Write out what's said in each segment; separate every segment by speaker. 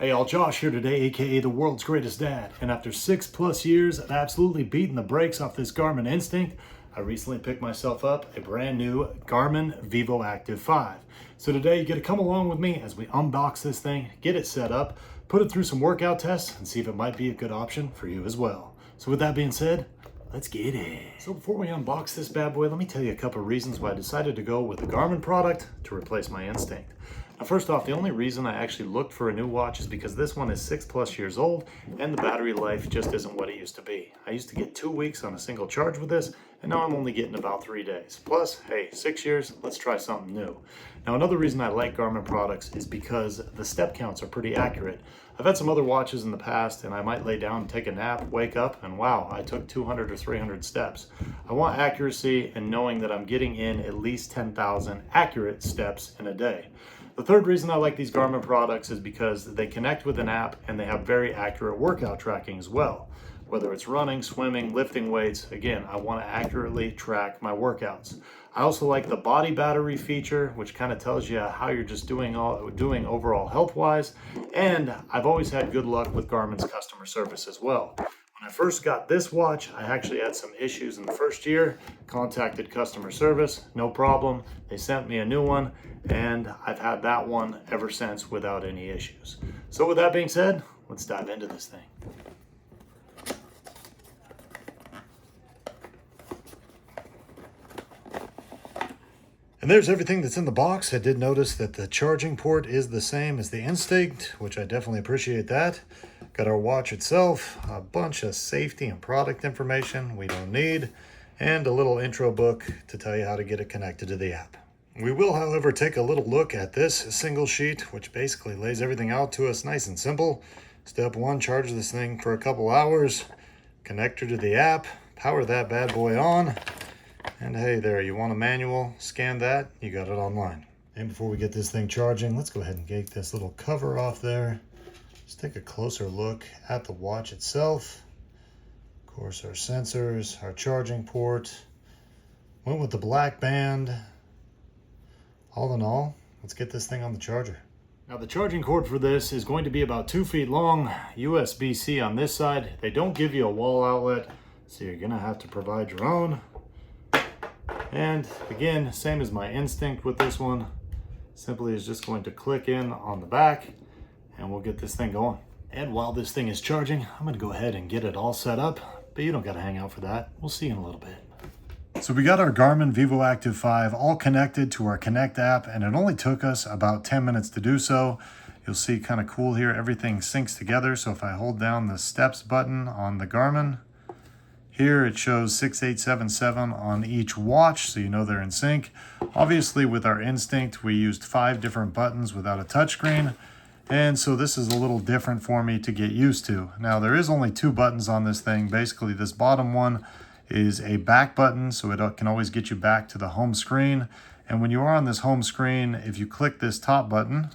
Speaker 1: Hey y'all, Josh here today, aka the world's greatest dad. And after 6+ years of absolutely beating the brakes off this Garmin Instinct, I recently picked myself up a brand new Garmin Vivoactive 5. So today you get to come along with me as we unbox this thing, get it set up, put it through some workout tests, and see if it might be a good option for you as well. So with that being said, let's get it. So before we unbox this bad boy, let me tell you a couple of reasons why I decided to go with the Garmin product to replace my Instinct. Now, first off, the only reason I actually looked for a new watch is because this one is 6+ years old and the battery life just isn't what it used to be. I used to get 2 weeks on a single charge with this, and now I'm only getting about 3 days. Plus, hey, 6 years, let's try something new. Now, another reason I like Garmin products is because the step counts are pretty accurate. I've had some other watches in the past and I might lay down and take a nap, wake up, and wow, I took 200 or 300 steps. I want accuracy and knowing that I'm getting in at least 10,000 accurate steps in a day. The third reason I like these Garmin products is because they connect with an app and they have very accurate workout tracking as well. Whether it's running, swimming, lifting weights, again, I want to accurately track my workouts. I also like the body battery feature, which kind of tells you how you're just doing overall health-wise. And I've always had good luck with Garmin's customer service as well. When I first got this watch, I actually had some issues in the first year, contacted customer service, no problem. They sent me a new one, and I've had that one ever since without any issues. So with that being said, let's dive into this thing. And there's everything that's in the box. I did notice that the charging port is the same as the Instinct, which I definitely appreciate that. Got our watch itself, a bunch of safety and product information we don't need, and a little intro book to tell you how to get it connected to the app. We will, however, take a little look at this single sheet, which basically lays everything out to us nice and simple. Step 1, charge this thing for a couple hours, connect her to the app, power that bad boy on, and hey there, you want a manual, scan that, you got it online. And before we get this thing charging, let's go ahead and get this little cover off there. Let's take a closer look at the watch itself. Of course, our sensors, our charging port. Went with the black band. All in all, let's get this thing on the charger. Now the charging cord for this is going to be about 2 feet long, USB-C on this side. They don't give you a wall outlet, so you're gonna have to provide your own. And again, same as my Instinct with this one, simply is just going to click in on the back and we'll get this thing going. And while this thing is charging, I'm gonna go ahead and get it all set up, but you don't gotta hang out for that. We'll see you in a little bit. So we got our Garmin Vivoactive 5 all connected to our Connect app, and it only took us about 10 minutes to do so. You'll see kind of cool here, everything syncs together. So if I hold down the steps button on the Garmin, here it shows 6877 on each watch, so you know they're in sync. Obviously with our Instinct, we used 5 different buttons without a touchscreen, and so this is a little different for me to get used to. Now there is only 2 buttons on this thing. Basically this bottom one is a back button, so it can always get you back to the home screen. And when you are on this home screen, if you click this top button,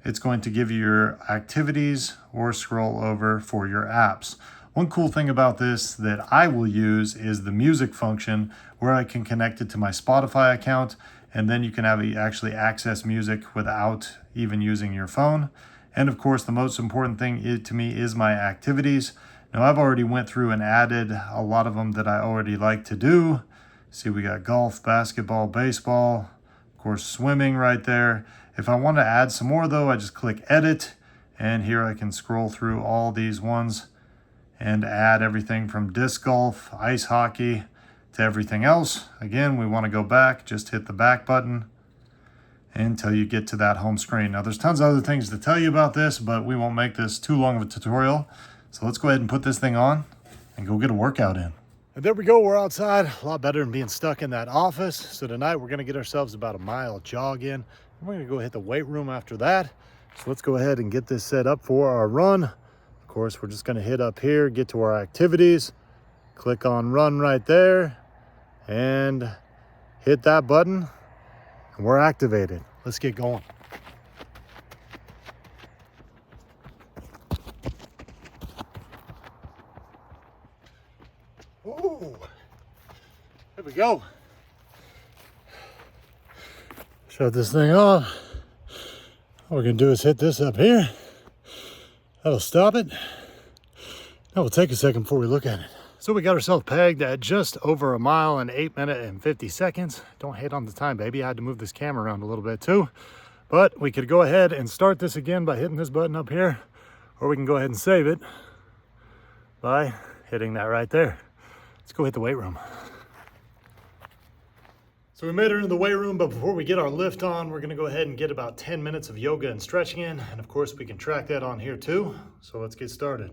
Speaker 1: it's going to give you your activities or scroll over for your apps. One cool thing about this that I will use is the music function, where I can connect it to my Spotify account, and then you can actually access music without even using your phone. And of course, the most important thing to me is my activities. Now I've already went through and added a lot of them that I already like to do. See, we got golf, basketball, baseball, of course, swimming right there. If I want to add some more though, I just click edit, and here I can scroll through all these ones and add everything from disc golf, ice hockey, to everything else. Again, we want to go back, just hit the back button until you get to that home screen. Now there's tons of other things to tell you about this, but we won't make this too long of a tutorial. So let's go ahead and put this thing on and go get a workout in. And there we go, we're outside. A lot better than being stuck in that office. So tonight we're gonna get ourselves about a mile jog in. We're gonna go hit the weight room after that. So let's go ahead and get this set up for our run. Of course, we're just gonna hit up here, get to our activities, click on run right there, and hit that button, and we're activated. Let's get going. Ooh, there we go. Shut this thing off. All we're gonna do is hit this up here. That'll stop it. Now we'll take a second before we look at it. So we got ourselves pegged at just over 1 mile in 8 minutes and 50 seconds. Don't hate on the time, baby. I had to move this camera around a little bit too. But we could go ahead and start this again by hitting this button up here, or we can go ahead and save it by hitting that right there. Let's go hit the weight room. So we made it into the weight room, but before we get our lift on, we're gonna go ahead and get about 10 minutes of yoga and stretching in. And of course we can track that on here too. So let's get started.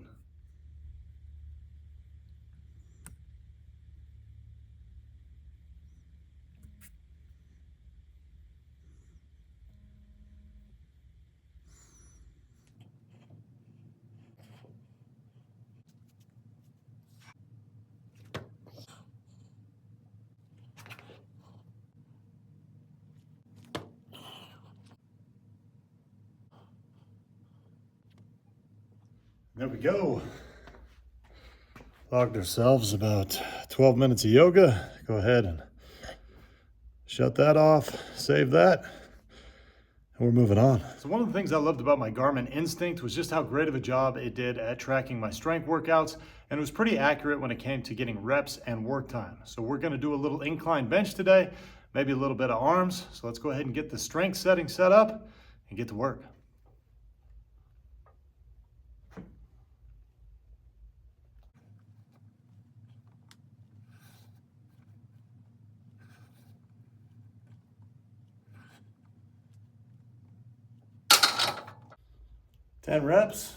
Speaker 1: There we go. Logged ourselves about 12 minutes of yoga. Go ahead and shut that off, save that, and we're moving on. So one of the things I loved about my Garmin Instinct was just how great of a job it did at tracking my strength workouts, and it was pretty accurate when it came to getting reps and work time. So we're gonna do a little incline bench today, maybe a little bit of arms. So let's go ahead and get the strength setting set up and get to work. Ten reps,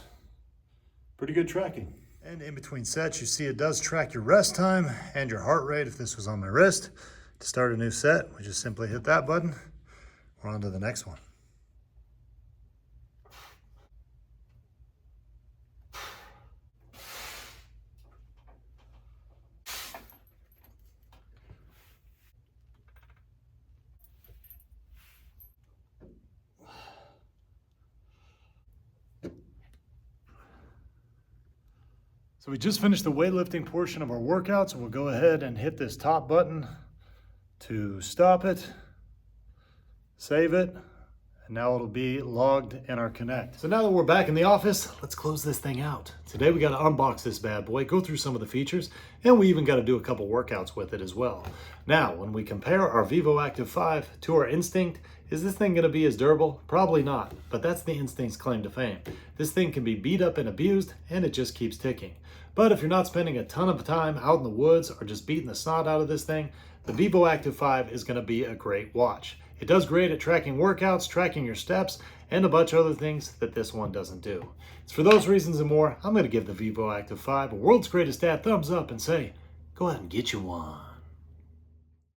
Speaker 1: pretty good tracking. And in between sets, you see it does track your rest time and your heart rate. If this was on my wrist, to start a new set, we just simply hit that button. We're on to the next one. So we just finished the weightlifting portion of our workout, so we'll go ahead and hit this top button to stop it, save it, and now it'll be logged in our Connect. So now that we're back in the office, let's close this thing out. Today we got to unbox this bad boy, go through some of the features, and we even got to do a couple workouts with it as well. Now, when we compare our Vivoactive 5 to our Instinct, is this thing going to be as durable? Probably not, but that's the Instinct's claim to fame. This thing can be beat up and abused, and it just keeps ticking. But if you're not spending a ton of time out in the woods or just beating the snot out of this thing, the Vivoactive 5 is going to be a great watch. It does great at tracking workouts, tracking your steps, and a bunch of other things that this one doesn't do. It's for those reasons and more, I'm going to give the Vivoactive 5 a world's greatest dad thumbs up and say, go ahead and get you one.